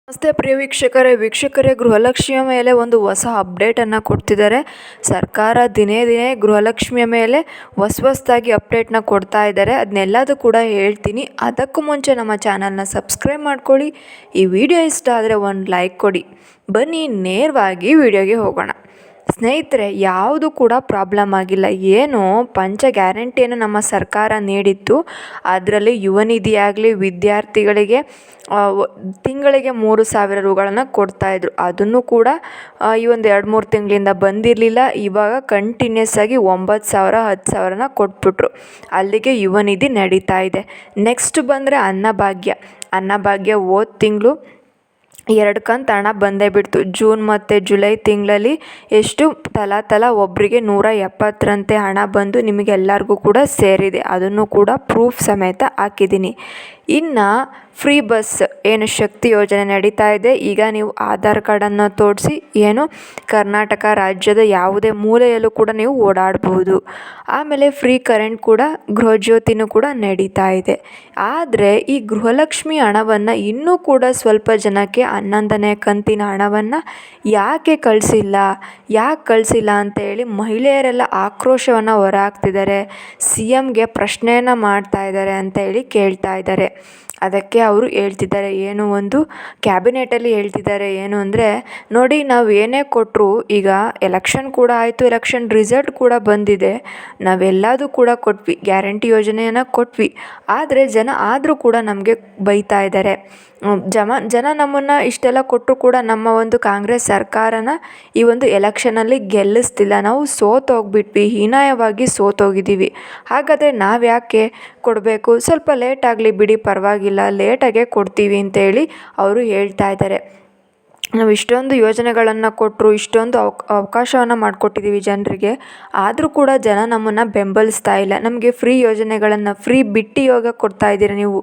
ನಮಸ್ತೆ ಪ್ರಿಯ ವೀಕ್ಷಕರೇ ಗೃಹಲಕ್ಷ್ಮಿಯ ಮೇಲೆ ಒಂದು ಹೊಸ ಅಪ್ಡೇಟನ್ನು ಕೊಡ್ತಿದ್ದಾರೆ. ಸರ್ಕಾರ ದಿನೇ ದಿನೇ ಗೃಹಲಕ್ಷ್ಮಿಯ ಮೇಲೆ ಹೊಸದಾಗಿ ಅಪ್ಡೇಟ್ನ ಕೊಡ್ತಾ ಇದ್ದಾರೆ. ಅದನ್ನೆಲ್ಲದೂ ಕೂಡ ಹೇಳ್ತೀನಿ. ಅದಕ್ಕೂ ಮುಂಚೆ ನಮ್ಮ ಚಾನಲ್ನ ಸಬ್ಸ್ಕ್ರೈಬ್ ಮಾಡ್ಕೊಳ್ಳಿ. ಈ ವಿಡಿಯೋ ಇಷ್ಟ ಆದರೆ ಒಂದು ಲೈಕ್ ಕೊಡಿ. ಬನ್ನಿ ನೇರವಾಗಿ ವಿಡಿಯೋಗೆ ಹೋಗೋಣ. ಸ್ನೇಹಿತರೆ, ಯಾವುದು ಕೂಡ ಪ್ರಾಬ್ಲಮ್ ಆಗಿಲ್ಲ. ಏನು ಪಂಚ ಗ್ಯಾರಂಟಿಯನ್ನು ನಮ್ಮ ಸರ್ಕಾರ ನೀಡಿತ್ತು. ಅದರಲ್ಲಿ ಯುವ ನಿಧಿ ಆಗಲಿ ವಿದ್ಯಾರ್ಥಿಗಳಿಗೆ ತಿಂಗಳಿಗೆ 3,000 ರೂಗಳನ್ನು ಕೊಡ್ತಾಯಿದ್ರು. ಅದನ್ನು ಕೂಡ ಈ ಒಂದು 2-3 ತಿಂಗಳಿಂದ ಬಂದಿರಲಿಲ್ಲ. ಇವಾಗ ಕಂಟಿನ್ಯೂಸ್ ಆಗಿ 9,000 10,000ನ ಕೊಟ್ಬಿಟ್ರು. ಅಲ್ಲಿಗೆ ಯುವ ನಿಧಿ ನಡೀತಾ ಇದೆ. ನೆಕ್ಸ್ಟ್ ಬಂದರೆ ಅನ್ನಭಾಗ್ಯ ಹೋದ ತಿಂಗಳು 2 ಕಂತು ಹಣ ಬಂದೇ ಬಿಡ್ತು. ಜೂನ್ ಮತ್ತು ಜುಲೈ ತಿಂಗಳಲ್ಲಿ ಎಷ್ಟು ತಲಾ ಒಬ್ಬರಿಗೆ 170ರಂತೆ ಹಣ ಬಂದು ನಿಮಗೆಲ್ಲರಿಗೂ ಕೂಡ ಸೇರಿದೆ. ಅದನ್ನು ಕೂಡ ಪ್ರೂಫ್ ಸಮೇತ ಹಾಕಿದ್ದೀನಿ. ಇನ್ನು ಫ್ರೀ ಬಸ್ ಏನು ಶಕ್ತಿ ಯೋಜನೆ ನಡೀತಾ ಇದೆ. ಈಗ ನೀವು ಆಧಾರ್ ಕಾರ್ಡನ್ನು ತೋರಿಸಿ ಕರ್ನಾಟಕ ರಾಜ್ಯದ ಯಾವುದೇ ಮೂಲೆಯಲ್ಲೂ ಕೂಡ ನೀವು ಓಡಾಡಬಹುದು. ಆಮೇಲೆ ಫ್ರೀ ಕರೆಂಟ್ ಕೂಡ ಗೃಹಜ್ಯೋತಿನೂ ಕೂಡ ನಡೀತಾ ಇದೆ. ಆದರೆ ಈ ಗೃಹಲಕ್ಷ್ಮಿ ಹಣವನ್ನು ಇನ್ನೂ ಕೂಡ ಸ್ವಲ್ಪ ಜನಕ್ಕೆ 11ನೇ ಕಂತಿನ ಹಣವನ್ನು ಯಾಕೆ ಕಳಿಸಿಲ್ಲ ಅಂತೇಳಿ ಮಹಿಳೆಯರೆಲ್ಲ ಆಕ್ರೋಶವನ್ನು ಹೊರಹಾಕ್ತಿದ್ದಾರೆ. CMಗೆ ಪ್ರಶ್ನೆಯನ್ನು ಮಾಡ್ತಾ ಇದ್ದಾರೆ ಅಂತೇಳಿ ಕೇಳ್ತಾ ಇದ್ದಾರೆ. ಅದಕ್ಕೆ ಅವರು ಹೇಳ್ತಿದ್ದಾರೆ, ಒಂದು ಕ್ಯಾಬಿನೆಟಲ್ಲಿ ಹೇಳ್ತಿದ್ದಾರೆ. ಅಂದರೆ ನೋಡಿ, ನಾವು ಏನೇ ಕೊಟ್ಟರು, ಈಗ ಎಲೆಕ್ಷನ್ ಕೂಡ ಆಯಿತು, ಎಲೆಕ್ಷನ್ ರಿಸಲ್ಟ್ ಕೂಡ ಬಂದಿದೆ, ನಾವೆಲ್ಲದೂ ಕೂಡ ಕೊಟ್ವಿ, ಗ್ಯಾರಂಟಿ ಯೋಜನೆಯನ್ನು ಕೊಟ್ವಿ. ಆದರೆ ಜನ ಆದರೂ ಕೂಡ ನಮಗೆ ಬೈತಾ ಇದ್ದಾರೆ. ಜನ ನಮ್ಮನ್ನು ಇಷ್ಟೆಲ್ಲ ಕೊಟ್ಟರು ಕೂಡ ನಮ್ಮ ಒಂದು ಕಾಂಗ್ರೆಸ್ ಸರ್ಕಾರನ ಈ ಒಂದು ಎಲೆಕ್ಷನಲ್ಲಿ ಗೆಲ್ಲಿಸ್ತಿಲ್ಲ. ನಾವು ಸೋತೋಗ್ಬಿಟ್ವಿ, ಹೀನಾಯವಾಗಿ ಸೋತೋಗಿದ್ದೀವಿ. ಹಾಗಾದರೆ ನಾವು ಯಾಕೆ ಕೊಡಬೇಕು? ಸ್ವಲ್ಪ ಲೇಟ್ ಆಗಲಿ ಬಿಡಿ, ಪರವಾಗಿಲ್ಲ, ಲೇಟಾಗೇ ಕೊಡ್ತೀವಿ ಅಂತೇಳಿ ಅವರು ಹೇಳ್ತಾ ಇದ್ದಾರೆ. ನಾವು ಇಷ್ಟೊಂದು ಯೋಜನೆಗಳನ್ನು ಕೊಟ್ಟರು, ಇಷ್ಟೊಂದು ಅವಕಾಶವನ್ನು ಮಾಡಿಕೊಟ್ಟಿದ್ದೀವಿ ಜನರಿಗೆ, ಆದರೂ ಕೂಡ ಜನ ನಮ್ಮನ್ನು ಬೆಂಬಲಿಸ್ತಾ ಇಲ್ಲ. ನಮಗೆ ಫ್ರೀ ಯೋಜನೆಗಳನ್ನು, ಫ್ರೀ ಬಿಟ್ಟಿ ಯೋಗ ಕೊಡ್ತಾ ಇದ್ದೀರಾ, ನೀವು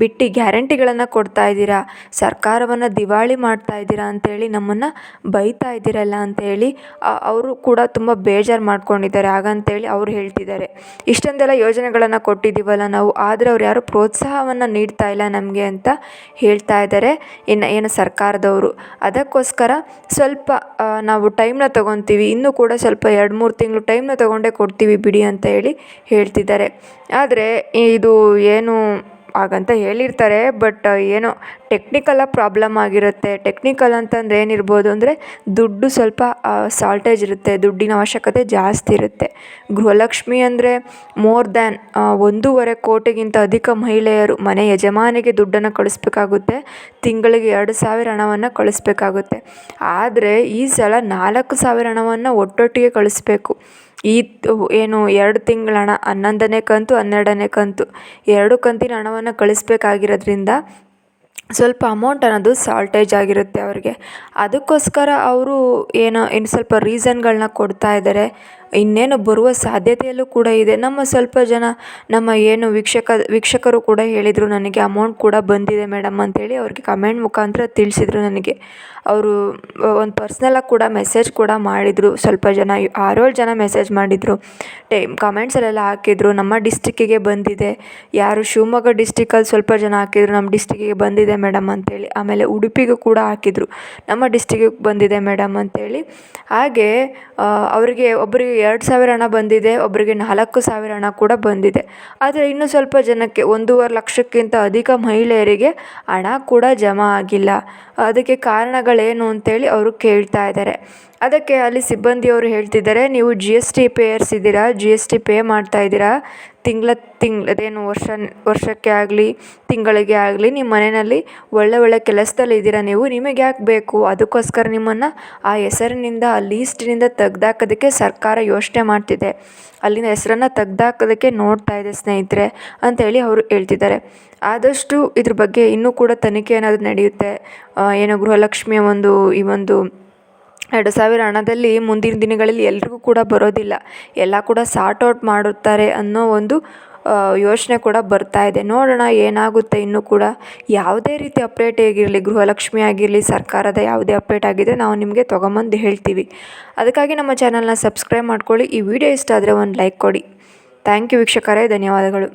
ಬಿಟ್ಟಿ ಗ್ಯಾರಂಟಿಗಳನ್ನು ಕೊಡ್ತಾ ಇದ್ದೀರಾ, ಸರ್ಕಾರವನ್ನು ದಿವಾಳಿ ಮಾಡ್ತಾ ಇದ್ದೀರಾ ಅಂತೇಳಿ ನಮ್ಮನ್ನು ಬೈತಾ ಇದ್ದೀರಲ್ಲ ಅಂತೇಳಿ ಅವರು ಕೂಡ ತುಂಬ ಬೇಜಾರು ಮಾಡ್ಕೊಂಡಿದ್ದಾರೆ. ಹಾಗಂತೇಳಿ ಅವ್ರು ಹೇಳ್ತಿದ್ದಾರೆ, ಇಷ್ಟೊಂದೆಲ್ಲ ಯೋಜನೆಗಳನ್ನು ಕೊಟ್ಟಿದ್ದೀವಲ್ಲ ನಾವು, ಆದರೆ ಅವ್ರು ಯಾರು ಪ್ರೋತ್ಸಾಹವನ್ನು ನೀಡ್ತಾ ಇಲ್ಲ ನಮಗೆ ಅಂತ ಹೇಳ್ತಾ ಇದ್ದಾರೆ. ಏನು ಸರ್ಕಾರದವರು. ಅದಕ್ಕೋಸ್ಕರ ಸ್ವಲ್ಪ ನಾವು ಟೈಮ್ನ ತೊಗೊತೀವಿ, ಇನ್ನೂ ಕೂಡ ಸ್ವಲ್ಪ 2-3 ತಿಂಗಳು ಟೈಮ್ನ ತೊಗೊಂಡೇ ಕೊಡ್ತೀವಿ ಬಿಡಿ ಅಂತ ಹೇಳ್ತಿದ್ದಾರೆ. ಆದರೆ ಇದು ಹಾಗಂತ ಹೇಳಿರ್ತಾರೆ, ಬಟ್ ಟೆಕ್ನಿಕಲ್ ಆಗಿರುತ್ತೆ. ಟೆಕ್ನಿಕಲ್ ಅಂತಂದರೆ ಏನಿರ್ಬೋದು ಅಂದರೆ ದುಡ್ಡು ಸ್ವಲ್ಪ ಶಾರ್ಟೇಜ್ ಇರುತ್ತೆ, ದುಡ್ಡಿನ ಅವಶ್ಯಕತೆ ಜಾಸ್ತಿ ಇರುತ್ತೆ. ಗೃಹಲಕ್ಷ್ಮಿ ಅಂದರೆ ಮೋರ್ ದ್ಯಾನ್ 1.5 ಕೋಟಿಗಿಂತ ಅಧಿಕ ಮಹಿಳೆಯರು ಮನೆ ಯಜಮಾನಿಗೆ ದುಡ್ಡನ್ನು ಕಳಿಸ್ಬೇಕಾಗುತ್ತೆ. ತಿಂಗಳಿಗೆ 2,000 ಹಣವನ್ನು ಕಳಿಸ್ಬೇಕಾಗುತ್ತೆ. ಆದರೆ ಈ ಸಲ 4,000 ಹಣವನ್ನು ಒಟ್ಟೊಟ್ಟಿಗೆ ಕಳಿಸ್ಬೇಕು. 2 ತಿಂಗಳ ಹಣ, 11ನೇ ಕಂತು 12ನೇ ಕಂತು 2 ಕಂತಿನ ಹಣವನ್ನು ಕಳಿಸ್ಬೇಕಾಗಿರೋದ್ರಿಂದ ಸ್ವಲ್ಪ ಅಮೌಂಟ್ ಅನ್ನೋದು ಶಾರ್ಟೇಜ್ ಆಗಿರುತ್ತೆ ಅವರಿಗೆ. ಅದಕ್ಕೋಸ್ಕರ ಅವರು ಇನ್ನು ಸ್ವಲ್ಪ ರೀಸನ್ಗಳನ್ನ ಕೊಡ್ತಾ ಇದ್ದಾರೆ. ಇನ್ನೇನು ಬರುವ ಸಾಧ್ಯತೆಯಲ್ಲೂ ಕೂಡ ಇದೆ. ನಮ್ಮ ಸ್ವಲ್ಪ ಜನ ನಮ್ಮ ವೀಕ್ಷಕರು ಕೂಡ ಹೇಳಿದರು, ನನಗೆ ಅಮೌಂಟ್ ಕೂಡ ಬಂದಿದೆ ಮೇಡಮ್ ಅಂತೇಳಿ ಅವ್ರಿಗೆ ಕಮೆಂಟ್ ಮುಖಾಂತರ ತಿಳಿಸಿದರು ನನಗೆ. ಅವರು ಒಂದು ಪರ್ಸ್ನಲಾಗಿ ಕೂಡ ಮೆಸೇಜ್ ಕೂಡ ಮಾಡಿದರು. ಸ್ವಲ್ಪ ಜನ 6-7 ಜನ ಮೆಸೇಜ್ ಮಾಡಿದರು, ಕಮೆಂಟ್ಸಲ್ಲೆಲ್ಲ ಹಾಕಿದರು, ನಮ್ಮ ಡಿಸ್ಟಿಕ್ಕಿಗೆ ಬಂದಿದೆ. ಶಿವಮೊಗ್ಗ ಡಿಸ್ಟಿಕಲ್ಲಿ ಸ್ವಲ್ಪ ಜನ ಹಾಕಿದರು, ನಮ್ಮ ಡಿಸ್ಟಿಕ್ಕಿಗೆ ಬಂದಿದೆ ಮೇಡಮ್ ಅಂತೇಳಿ. ಆಮೇಲೆ ಉಡುಪಿಗೂ ಕೂಡ ಹಾಕಿದರು, ನಮ್ಮ ಡಿಸ್ಟಿಕ್ಕಿಗೆ ಬಂದಿದೆ ಮೇಡಮ್ ಅಂತೇಳಿ. ಹಾಗೆ ಅವರಿಗೆ ಒಬ್ಬರಿಗೆ 2,000 ಹಣ ಬಂದಿದೆ, ಒಬ್ಬರಿಗೆ 4,000 ಹಣ ಕೂಡ ಬಂದಿದೆ. ಆದರೆ ಇನ್ನೂ ಸ್ವಲ್ಪ ಜನಕ್ಕೆ 1.5 ಲಕ್ಷಕ್ಕಿಂತ ಅಧಿಕ ಮಹಿಳೆಯರಿಗೆ ಹಣ ಕೂಡ ಜಮಾ ಆಗಿಲ್ಲ. ಅದಕ್ಕೆ ಕಾರಣಗಳೇನು ಅಂತೇಳಿ ಅವರು ಕೇಳ್ತಾ ಇದ್ದಾರೆ. ಅದಕ್ಕೆ ಅಲ್ಲಿ ಸಿಬ್ಬಂದಿಯವರು ಹೇಳ್ತಿದ್ದಾರೆ, ನೀವು GST ಪೇಯರ್ಸ್ ಇದ್ದೀರಾ, GST ಪೇ ಮಾಡ್ತಾ ಇದ್ದೀರಾ, ಅದೇನು ವರ್ಷಕ್ಕೆ ಆಗಲಿ ತಿಂಗಳಿಗೆ ಆಗಲಿ ನಿಮ್ಮ ಮನೆಯಲ್ಲಿ ಒಳ್ಳೆ ಕೆಲಸದಲ್ಲಿ ಇದ್ದೀರಾ, ನಿಮಗೆ ಯಾಕೆ ಬೇಕು? ಅದಕ್ಕೋಸ್ಕರ ನಿಮ್ಮನ್ನು ಆ ಹೆಸರಿನಿಂದ, ಆ ಲೀಸ್ಟಿನಿಂದ ತೆಗ್ದಾಕೋದಕ್ಕೆ ಸರ್ಕಾರ ಯೋಚನೆ ಮಾಡ್ತಿದೆ, ಅಲ್ಲಿನ ಹೆಸರನ್ನು ತೆಗ್ದಾಕೋದಕ್ಕೆ ನೋಡ್ತಾ ಇದೆ ಸ್ನೇಹಿತರೆ ಅಂತೇಳಿ ಅವರು ಹೇಳ್ತಿದ್ದಾರೆ. ಆದಷ್ಟು ಇದ್ರ ಬಗ್ಗೆ ಇನ್ನೂ ಕೂಡ ತನಿಖೆ ಏನಾದರೂ ನಡೆಯುತ್ತೆ. ಗೃಹಲಕ್ಷ್ಮಿಯ ಈ ಒಂದು 2,000 ಹಣದಲ್ಲಿ ಮುಂದಿನ ದಿನಗಳಲ್ಲಿ ಎಲ್ರಿಗೂ ಕೂಡ ಬರೋದಿಲ್ಲ, ಎಲ್ಲ ಕೂಡ ಸಾರ್ಟ್ ಔಟ್ ಮಾಡುತ್ತಾರೆ ಅನ್ನೋ ಒಂದು ಯೋಚನೆ ಕೂಡ ಬರ್ತಾ ಇದೆ. ನೋಡೋಣ ಏನಾಗುತ್ತೆ. ಇನ್ನೂ ಕೂಡ ಯಾವುದೇ ರೀತಿ ಅಪ್ಡೇಟ್ ಆಗಿರಲಿ, ಗೃಹಲಕ್ಷ್ಮಿ ಆಗಿರಲಿ, ಸರ್ಕಾರದ ಯಾವುದೇ ಅಪ್ಡೇಟ್ ಆಗಿದ್ದರೆ ನಾವು ನಿಮಗೆ ತೊಗೊಂಬಂದು ಹೇಳ್ತೀವಿ. ಅದಕ್ಕಾಗಿ ನಮ್ಮ ಚಾನಲ್ನ ಸಬ್ಸ್ಕ್ರೈಬ್ ಮಾಡ್ಕೊಳ್ಳಿ. ಈ ವಿಡಿಯೋ ಇಷ್ಟ ಆದರೆ ಒಂದು ಲೈಕ್ ಕೊಡಿ. ಥ್ಯಾಂಕ್ ಯು ವೀಕ್ಷಕರೇ, ಧನ್ಯವಾದಗಳು.